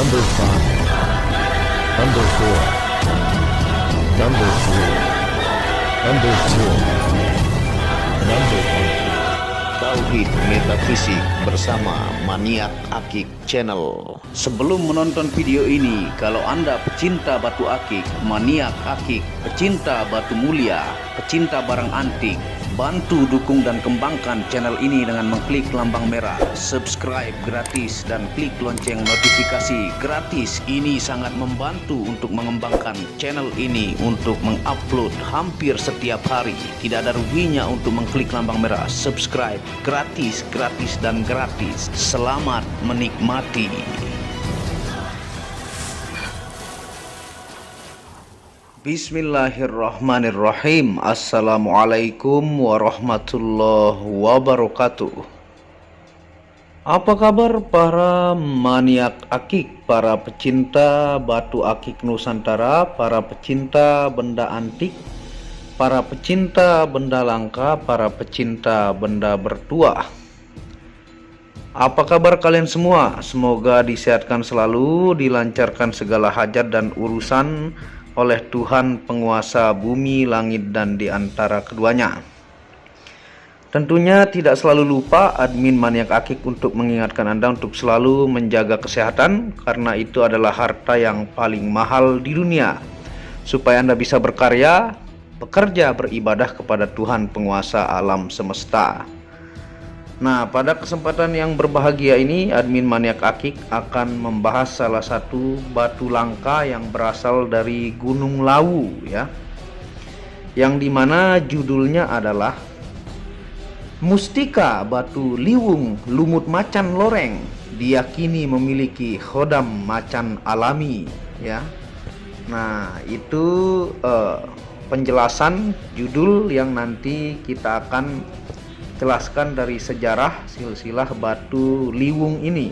Number 5, Number 4, Number 3, Number 2, Number 1. Tauhid Metafisik bersama Maniak Akik Channel. Sebelum menonton video ini, kalau Anda pecinta batu akik, maniak akik, pecinta batu mulia, pecinta barang antik, bantu dukung dan kembangkan channel ini dengan mengklik lambang merah subscribe gratis dan klik lonceng notifikasi gratis. Ini sangat membantu untuk mengembangkan channel ini untuk mengupload hampir setiap hari. Tidak ada ruginya untuk mengklik lambang merah subscribe, gratis dan gratis. Selamat menikmati. Bismillahirrahmanirrahim. Assalamualaikum warahmatullahi wabarakatuh. Apa kabar para maniak akik, para pecinta batu akik Nusantara, para pecinta benda antik, para pecinta benda langka, para pecinta benda bertuah? Apa kabar kalian semua? Semoga disehatkan selalu, dilancarkan segala hajat dan urusan oleh Tuhan penguasa bumi, langit, dan di antara keduanya. Tentunya tidak selalu lupa admin Maniak Akik untuk mengingatkan Anda untuk selalu menjaga kesehatan, karena itu adalah harta yang paling mahal di dunia, supaya Anda bisa berkarya, bekerja, beribadah kepada Tuhan penguasa alam semesta. Nah, pada kesempatan yang berbahagia ini, admin Maniak Akik akan membahas salah satu batu langka yang berasal dari Gunung Lawu, ya, yang dimana judulnya adalah Mustika Batu Liwung Lumut Macan Loreng, diyakini memiliki khodam macan alami, ya. Nah, itu penjelasan judul yang nanti kita akan jelaskan dari sejarah silsilah batu liwung ini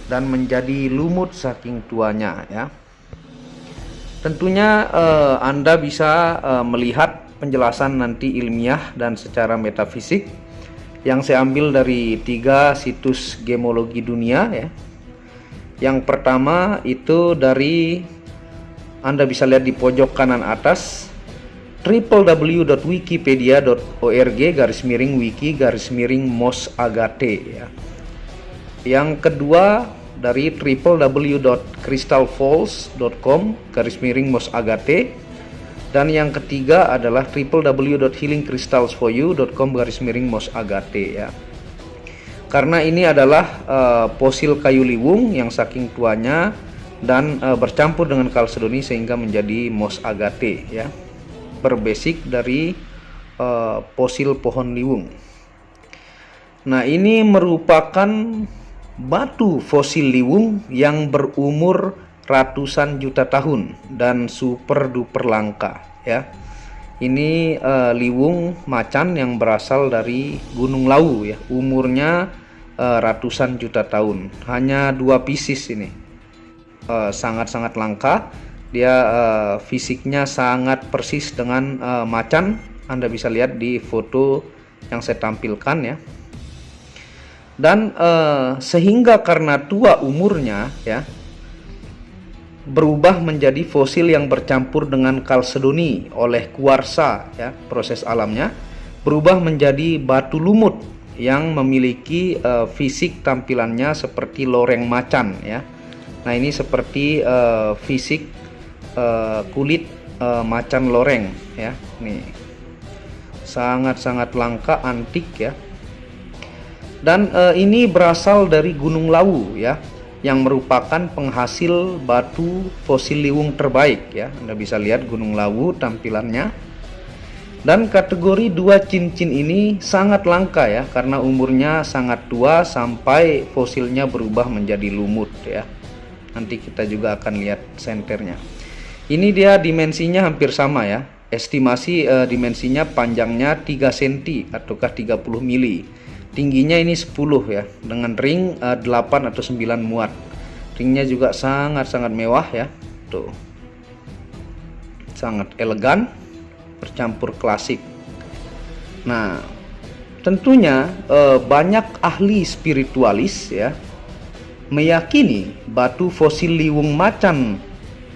dan menjadi lumut saking tuanya, ya. Tentunya Anda bisa melihat penjelasan nanti ilmiah dan secara metafisik yang saya ambil dari 3 situs gemologi dunia, ya. Yang pertama itu dari, Anda bisa lihat di pojok kanan atas, www.wikipedia.org/wiki/mos-agate, ya. Yang kedua dari www.crystalfalls.com/mos-agate, dan yang ketiga adalah www.healingcrystalsforyou.com/mos-agate, ya. Karena ini adalah fosil kayu liwung yang saking tuanya dan bercampur dengan kalsedoni sehingga menjadi mos-agate, ya, berbasik dari fosil pohon liwung. Nah, ini merupakan batu fosil liwung yang berumur ratusan juta tahun dan super duper langka, ya. Ini liwung macan yang berasal dari Gunung Lawu, ya. Umurnya ratusan juta tahun. Hanya 2 pieces ini. Sangat-sangat langka. Dia fisiknya sangat persis dengan macan. Anda bisa lihat di foto yang saya tampilkan, ya. Dan sehingga karena tua umurnya, ya, berubah menjadi fosil yang bercampur dengan kalsedoni oleh kuarsa, ya, proses alamnya berubah menjadi batu lumut yang memiliki fisik tampilannya seperti loreng macan, ya. Nah, ini seperti fisik kulit macan loreng, ya. Nih, sangat-sangat langka, antik, ya. Dan ini berasal dari Gunung Lawu, ya, yang merupakan penghasil batu fosil liwung terbaik, ya. Anda bisa lihat Gunung Lawu tampilannya. Dan kategori 2 cincin ini sangat langka, ya, karena umurnya sangat tua sampai fosilnya berubah menjadi lumut, ya. Nanti kita juga akan lihat senternya. Ini dia dimensinya hampir sama, ya. Estimasi dimensinya, panjangnya 3 cm ataukah 30 mili. Tingginya ini 10, ya, dengan ring 8 atau 9 muat. Ringnya juga sangat-sangat mewah, ya. Tuh. Sangat elegan, bercampur klasik. Nah, tentunya banyak ahli spiritualis, ya, meyakini batu fosil liwung macan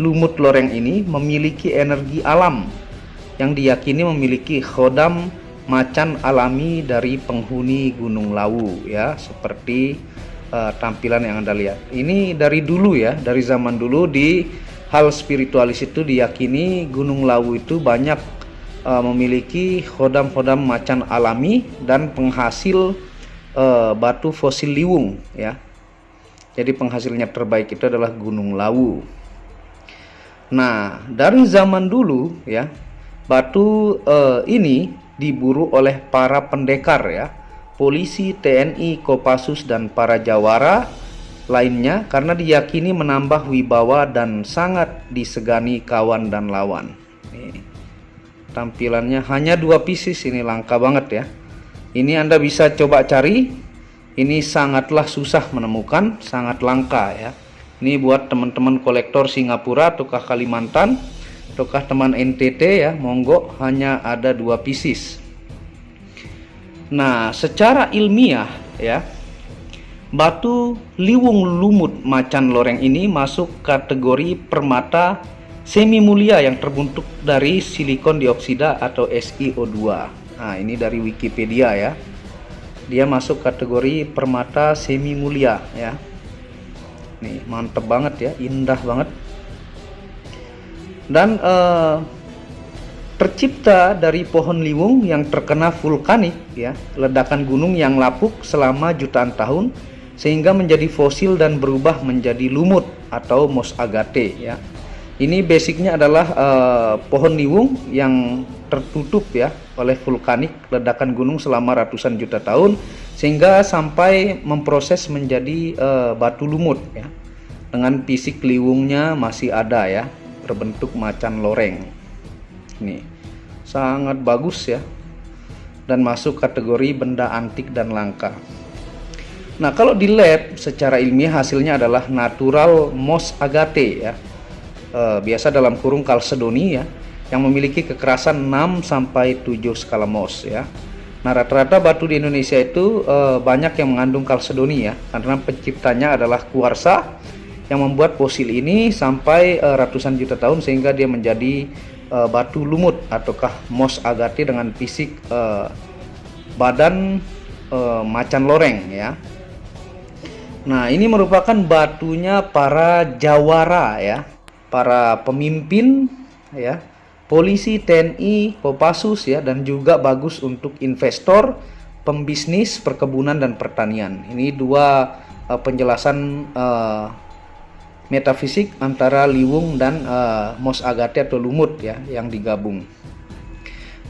lumut loreng ini memiliki energi alam yang diyakini memiliki khodam macan alami dari penghuni Gunung Lawu ya, seperti tampilan yang Anda lihat. Ini dari dulu ya, dari zaman dulu di hal spiritualis itu diyakini Gunung Lawu itu banyak memiliki khodam-khodam macan alami dan penghasil batu fosil liwung ya. Jadi penghasilnya terbaik itu adalah Gunung Lawu. Nah, dari zaman dulu ya, batu ini diburu oleh para pendekar ya, polisi, TNI, Kopassus dan para jawara lainnya karena diyakini menambah wibawa dan sangat disegani kawan dan lawan. Nih, tampilannya hanya 2 pieces, ini langka banget ya. Ini Anda bisa coba cari. Ini sangatlah susah menemukan, sangat langka ya. Ini buat teman-teman kolektor Singapura ataukah Kalimantan ataukah teman NTT ya, monggo, hanya ada 2 pieces. Nah, secara ilmiah ya, batu liwung lumut macan loreng ini masuk kategori permata semi mulia yang terbentuk dari silikon dioksida atau SiO2. Nah, ini dari Wikipedia ya. Dia masuk kategori permata semi mulia ya. Nih, mantep banget ya, indah banget. Dan tercipta dari pohon liwung yang terkena vulkanik ya, ledakan gunung yang lapuk selama jutaan tahun sehingga menjadi fosil dan berubah menjadi lumut atau Mos Agate ya. Ini basicnya adalah pohon liwung yang tertutup ya oleh vulkanik ledakan gunung selama ratusan juta tahun sehingga sampai memproses menjadi batu lumut ya. Dengan fisik liwungnya masih ada ya, berbentuk macan loreng. Ini sangat bagus ya, dan masuk kategori benda antik dan langka. Nah, kalau di lab secara ilmiah hasilnya adalah natural Mos Agate ya, biasa dalam kurung kalsedoni ya, yang memiliki kekerasan 6 sampai 7 skala Mohs ya. Nah, rata-rata batu di Indonesia itu banyak yang mengandung kalsedoni ya, karena penciptanya adalah kuarsa yang membuat fosil ini sampai ratusan juta tahun sehingga dia menjadi batu lumut ataukah Mos Agate dengan fisik badan macan loreng ya. Nah, ini merupakan batunya para jawara ya, para pemimpin ya, polisi, TNI, Kopassus ya, dan juga bagus untuk investor, pembisnis, perkebunan dan pertanian. Ini 2 penjelasan metafisik antara liwung dan Mos Agate atau lumut ya yang digabung.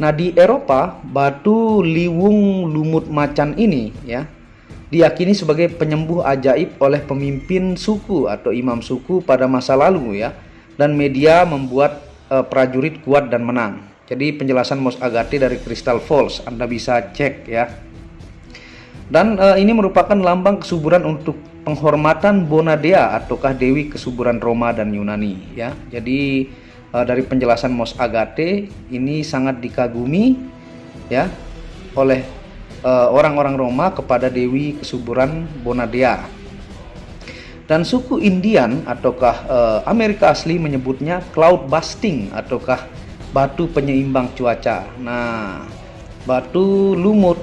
Nah, di Eropa batu liwung lumut macan ini ya diyakini sebagai penyembuh ajaib oleh pemimpin suku atau imam suku pada masa lalu ya, dan media membuat prajurit kuat dan menang. Jadi penjelasan Mos Agate dari Crystal Falls Anda bisa cek ya. Dan ini merupakan lambang kesuburan untuk penghormatan Bonadea ataukah dewi kesuburan Roma dan Yunani ya. Jadi dari penjelasan Mos Agate ini sangat dikagumi ya oleh orang-orang Roma kepada dewi kesuburan Bonadea. Dan suku Indian ataukah Amerika asli menyebutnya cloud busting ataukah batu penyeimbang cuaca. Nah, batu lumut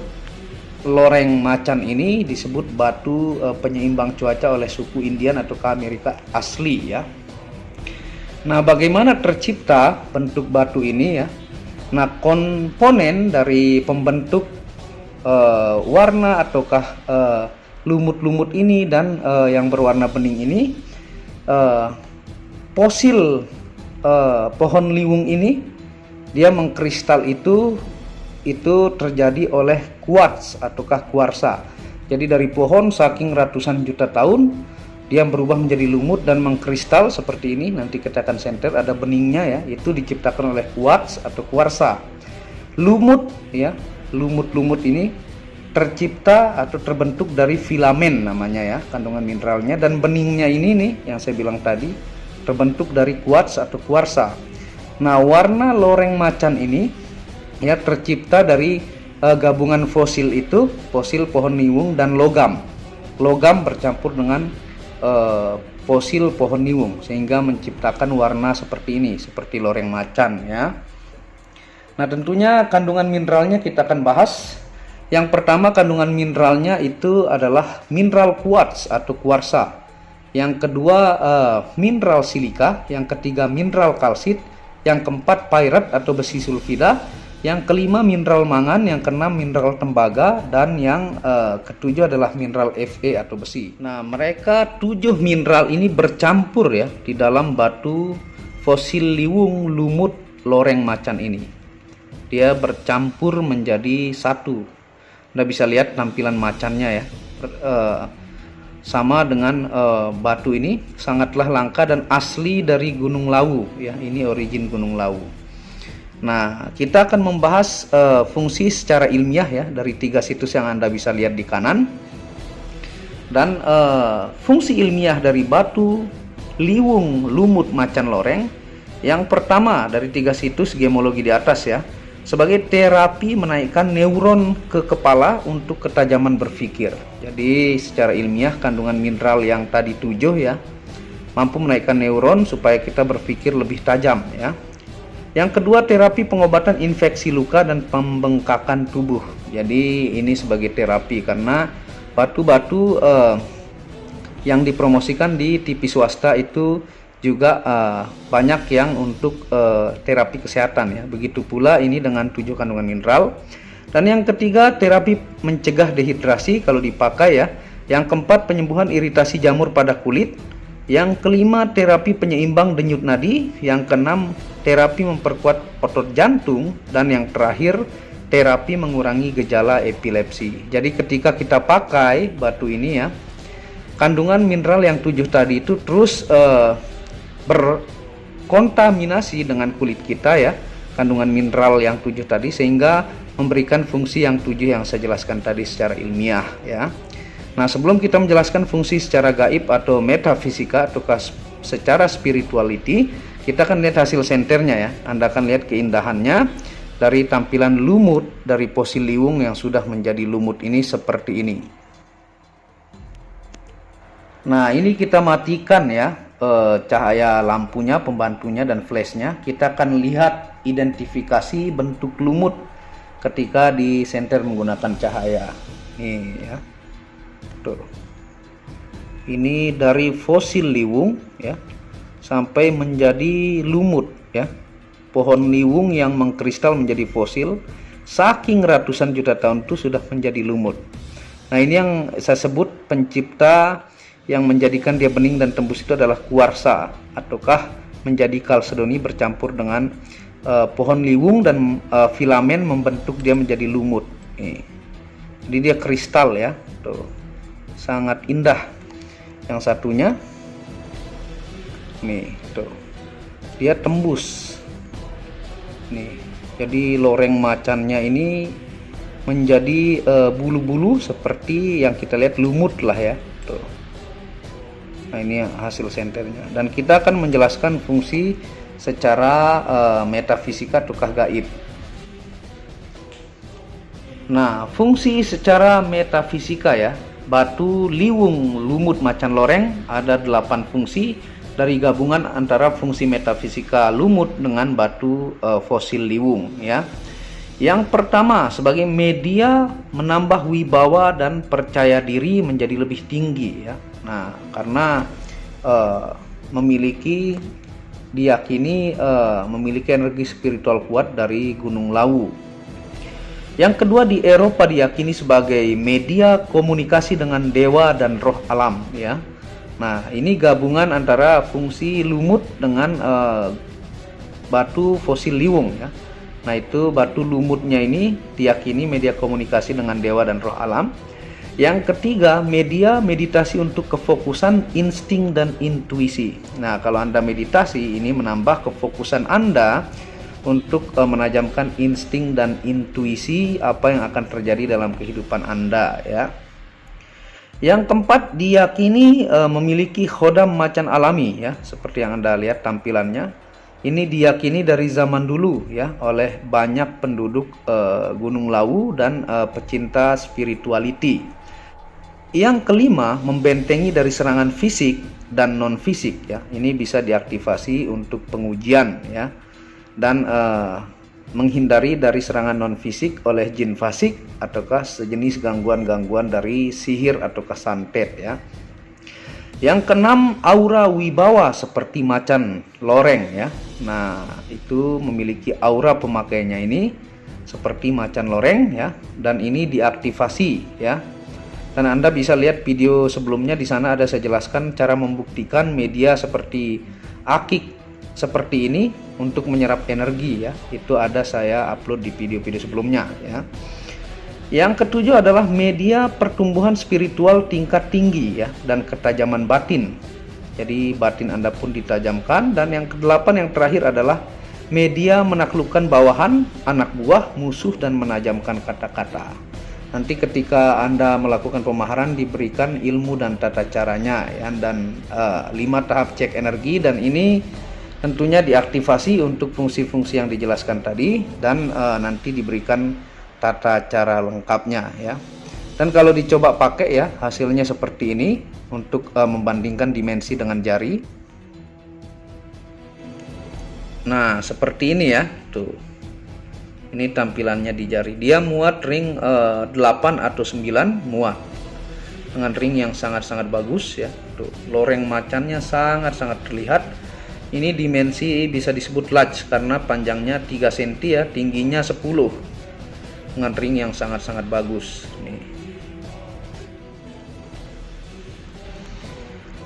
loreng macan ini disebut batu penyeimbang cuaca oleh suku Indian ataukah Amerika asli ya. Nah, bagaimana tercipta bentuk batu ini ya? Nah, komponen dari pembentuk warna ataukah lumut-lumut ini dan yang berwarna bening ini, fosil pohon liwung ini dia mengkristal itu terjadi oleh kuarts ataukah kuarsa. Jadi dari pohon saking ratusan juta tahun dia berubah menjadi lumut dan mengkristal seperti ini. Nanti kita akan senter ada beningnya ya, itu diciptakan oleh kuarts atau kuarsa. Lumut ya, lumut-lumut ini tercipta atau terbentuk dari filamen namanya ya, kandungan mineralnya, dan beningnya ini nih yang saya bilang tadi terbentuk dari kuarts atau kuarsa. Nah, warna loreng macan ini ya tercipta dari gabungan fosil itu, fosil pohon liwung dan logam bercampur dengan fosil pohon liwung sehingga menciptakan warna seperti ini, seperti loreng macan ya. Nah, tentunya kandungan mineralnya kita akan bahas. Yang pertama, kandungan mineralnya itu adalah mineral quartz atau kuarsa. Yang kedua, mineral silika. Yang ketiga, mineral kalsit. Yang keempat, pyrite atau besi sulfida. Yang kelima, mineral mangan. Yang keenam, mineral tembaga. Dan yang ketujuh adalah mineral Fe atau besi. Nah, mereka 7 mineral ini bercampur ya di dalam batu fosil liwung lumut loreng macan ini. Dia bercampur menjadi satu. Anda bisa lihat tampilan macannya ya, sama dengan batu ini, sangatlah langka dan asli dari Gunung Lawu ya. Ini origin Gunung Lawu. Nah, kita akan membahas fungsi secara ilmiah ya dari 3 situs yang Anda bisa lihat di kanan. Dan fungsi ilmiah dari batu liwung lumut macan loreng yang pertama dari 3 situs gemologi di atas ya, sebagai terapi menaikkan neuron ke kepala untuk ketajaman berpikir. Jadi secara ilmiah kandungan mineral yang tadi 7 ya mampu menaikkan neuron supaya kita berpikir lebih tajam ya. Yang kedua, terapi pengobatan infeksi luka dan pembengkakan tubuh. Jadi ini sebagai terapi karena batu-batu yang dipromosikan di TV swasta itu juga banyak yang untuk terapi kesehatan ya. Begitu pula ini dengan 7 kandungan mineral. Dan yang ketiga, terapi mencegah dehidrasi kalau dipakai ya. Yang keempat, penyembuhan iritasi jamur pada kulit. Yang kelima, terapi penyeimbang denyut nadi. Yang keenam, terapi memperkuat otot jantung. Dan yang terakhir, terapi mengurangi gejala epilepsi. Jadi ketika kita pakai batu ini ya, kandungan mineral yang 7 tadi itu terus berkontaminasi dengan kulit kita ya, kandungan mineral yang 7 tadi, sehingga memberikan fungsi yang 7 yang saya jelaskan tadi secara ilmiah ya. Nah, sebelum kita menjelaskan fungsi secara gaib atau metafisika atau secara spirituality, kita akan lihat hasil senternya ya. Anda akan lihat keindahannya dari tampilan lumut dari fosil liwung yang sudah menjadi lumut ini seperti ini. Nah, ini kita matikan ya cahaya lampunya, pembantunya dan flashnya. Kita akan lihat identifikasi bentuk lumut ketika di senter menggunakan cahaya. Nih ya, tuh. Ini dari fosil liwung ya sampai menjadi lumut ya. Pohon liwung yang mengkristal menjadi fosil saking ratusan juta tahun itu sudah menjadi lumut. Nah, ini yang saya sebut pencipta yang menjadikan dia bening dan tembus itu adalah kuarsa ataukah menjadi kalsedoni bercampur dengan pohon liwung dan filamen membentuk dia menjadi lumut. Jadi dia kristal ya, tuh sangat indah. Yang satunya nih tuh dia tembus nih, jadi loreng macannya ini menjadi bulu-bulu seperti yang kita lihat lumut lah ya tuh. Nah, ini hasil senternya dan kita akan menjelaskan fungsi secara metafisika tukah gaib. Nah, fungsi secara metafisika ya, batu liwung lumut macan loreng ada 8 fungsi dari gabungan antara fungsi metafisika lumut dengan batu fosil liwung ya. Yang pertama, sebagai media menambah wibawa dan percaya diri menjadi lebih tinggi ya. Nah, karena diyakini memiliki energi spiritual kuat dari Gunung Lawu. Yang kedua, di Eropa diyakini sebagai media komunikasi dengan dewa dan roh alam ya. Nah, ini gabungan antara fungsi lumut dengan batu fosil liwung ya. Nah, itu batu lumutnya ini diyakini media komunikasi dengan dewa dan roh alam. Yang ketiga, media meditasi untuk kefokusan insting dan intuisi. Nah, kalau Anda meditasi, ini menambah kefokusan Anda untuk menajamkan insting dan intuisi apa yang akan terjadi dalam kehidupan Anda ya. Yang keempat, diyakini memiliki khodam macan alami ya, seperti yang Anda lihat tampilannya. Ini diyakini dari zaman dulu ya oleh banyak penduduk Gunung Lawu dan pecinta spirituality. Yang kelima, membentengi dari serangan fisik dan non fisik ya. Ini bisa diaktifasi untuk pengujian ya. Dan menghindari dari serangan non fisik oleh jin fasik ataukah sejenis gangguan-gangguan dari sihir ataukah santet ya. Yang keenam, aura wibawa seperti macan loreng ya. Nah, itu memiliki aura pemakainya ini seperti macan loreng ya, dan ini diaktifasi ya. Dan Anda bisa lihat video sebelumnya, di sana ada saya jelaskan cara membuktikan media seperti akik seperti ini untuk menyerap energi ya. Itu ada saya upload di video-video sebelumnya ya. Yang ketujuh adalah media pertumbuhan spiritual tingkat tinggi ya, dan ketajaman batin. Jadi batin Anda pun ditajamkan. Dan yang kedelapan, yang terakhir adalah media menaklukkan bawahan, anak buah, musuh, dan menajamkan kata-kata. Nanti ketika Anda melakukan pemaharan diberikan ilmu dan tata caranya ya, dan 5 tahap cek energi, dan ini tentunya diaktifasi untuk fungsi-fungsi yang dijelaskan tadi, dan nanti diberikan tata cara lengkapnya ya. Dan kalau dicoba pakai ya, hasilnya seperti ini untuk membandingkan dimensi dengan jari. Nah, seperti ini ya, tuh. Ini tampilannya di jari. Dia muat ring 8 atau 9 muat. Dengan ring yang sangat-sangat bagus ya. Tuh, loreng macannya sangat-sangat terlihat. Ini dimensi bisa disebut large karena panjangnya 3 cm ya, tingginya 10. Dengan ring yang sangat-sangat bagus. Nih.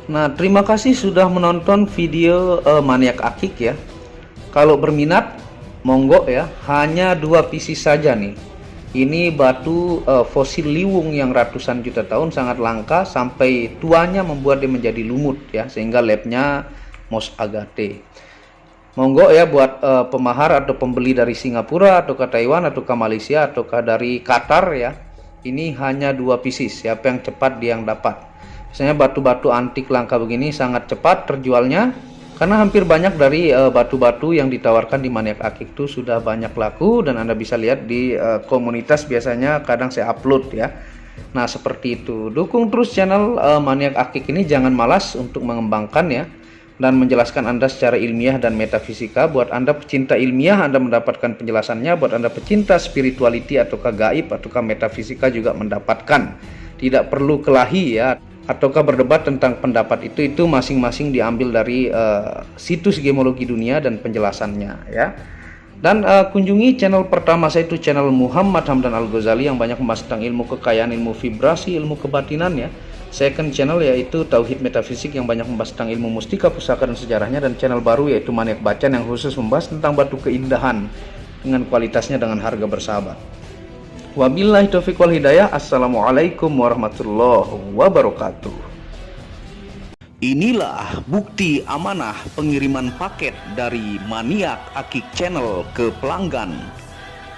Nah, terima kasih sudah menonton video maniak akik ya. Kalau berminat, monggo ya, hanya 2 pieces saja nih. Ini batu fosil liwung yang ratusan juta tahun, sangat langka, sampai tuanya membuat dia menjadi lumut ya, sehingga labnya Mos Agate. Monggo ya buat pemahar atau pembeli dari Singapura atau ke Taiwan atau ke Malaysia atau ke dari Qatar ya. Ini hanya 2 pieces, siapa yang cepat dia yang dapat. Biasanya batu-batu antik langka begini sangat cepat terjualnya, karena hampir banyak dari batu-batu yang ditawarkan di Maniak Akik itu sudah banyak laku, dan Anda bisa lihat di komunitas biasanya kadang saya upload ya. Nah, seperti itu. Dukung terus channel Maniak Akik ini, jangan malas untuk mengembangkan ya, dan menjelaskan Anda secara ilmiah dan metafisika. Buat Anda pecinta ilmiah, Anda mendapatkan penjelasannya. Buat Anda pecinta spirituality ataukah gaib ataukah metafisika juga mendapatkan. Tidak perlu kelahi ya, ataukah berdebat tentang pendapat itu masing-masing diambil dari situs gemologi dunia dan penjelasannya ya. Dan kunjungi channel pertama saya, itu channel Muhammad Hamdan Al-Ghazali, yang banyak membahas tentang ilmu kekayaan, ilmu vibrasi, ilmu kebatinan ya. Second channel yaitu Tauhid Metafisik, yang banyak membahas tentang ilmu mustika, pusaka, dan sejarahnya. Dan channel baru yaitu Maniak Bacan, yang khusus membahas tentang batu keindahan dengan kualitasnya dengan harga bersahabat. Wabillahi taufiq wal hidayah. Assalamualaikum warahmatullahi wabarakatuh. Inilah bukti amanah pengiriman paket dari Maniak Akik Channel ke pelanggan.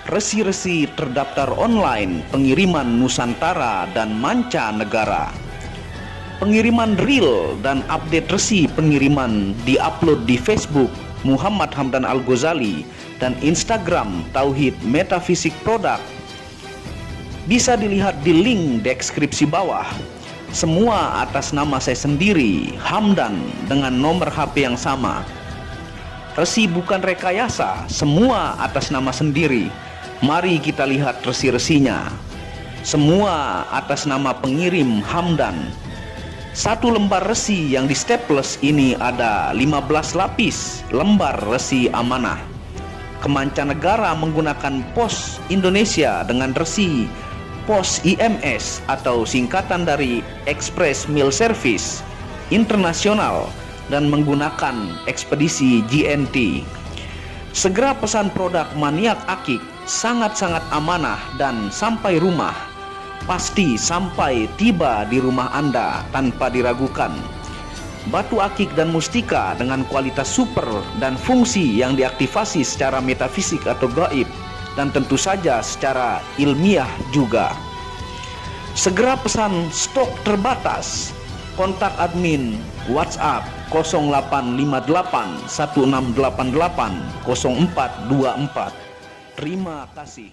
Resi-resi terdaftar online pengiriman Nusantara dan mancanegara. Pengiriman real dan update resi pengiriman diupload di Facebook Muhammad Hamdan Al-Ghazali dan Instagram Tauhid Metafisik Produk. Bisa dilihat di link deskripsi bawah. Semua atas nama saya sendiri, Hamdan, dengan nomor HP yang sama. Resi bukan rekayasa, semua atas nama sendiri. Mari kita lihat resi-resinya. Semua atas nama pengirim Hamdan. Satu lembar resi yang di staples ini ada 15 lapis lembar resi amanah. Kemancanegara menggunakan pos Indonesia dengan resi pos IMS atau singkatan dari Express Mail Service Internasional, dan menggunakan ekspedisi GNT. Segera pesan produk Maniak Akik, sangat-sangat amanah dan sampai rumah. Pasti sampai tiba di rumah Anda tanpa diragukan. Batu akik dan mustika dengan kualitas super dan fungsi yang diaktifasi secara metafisik atau gaib, dan tentu saja secara ilmiah juga. Segera pesan, stok terbatas. Kontak admin WhatsApp 0858 1688 0424. Terima kasih.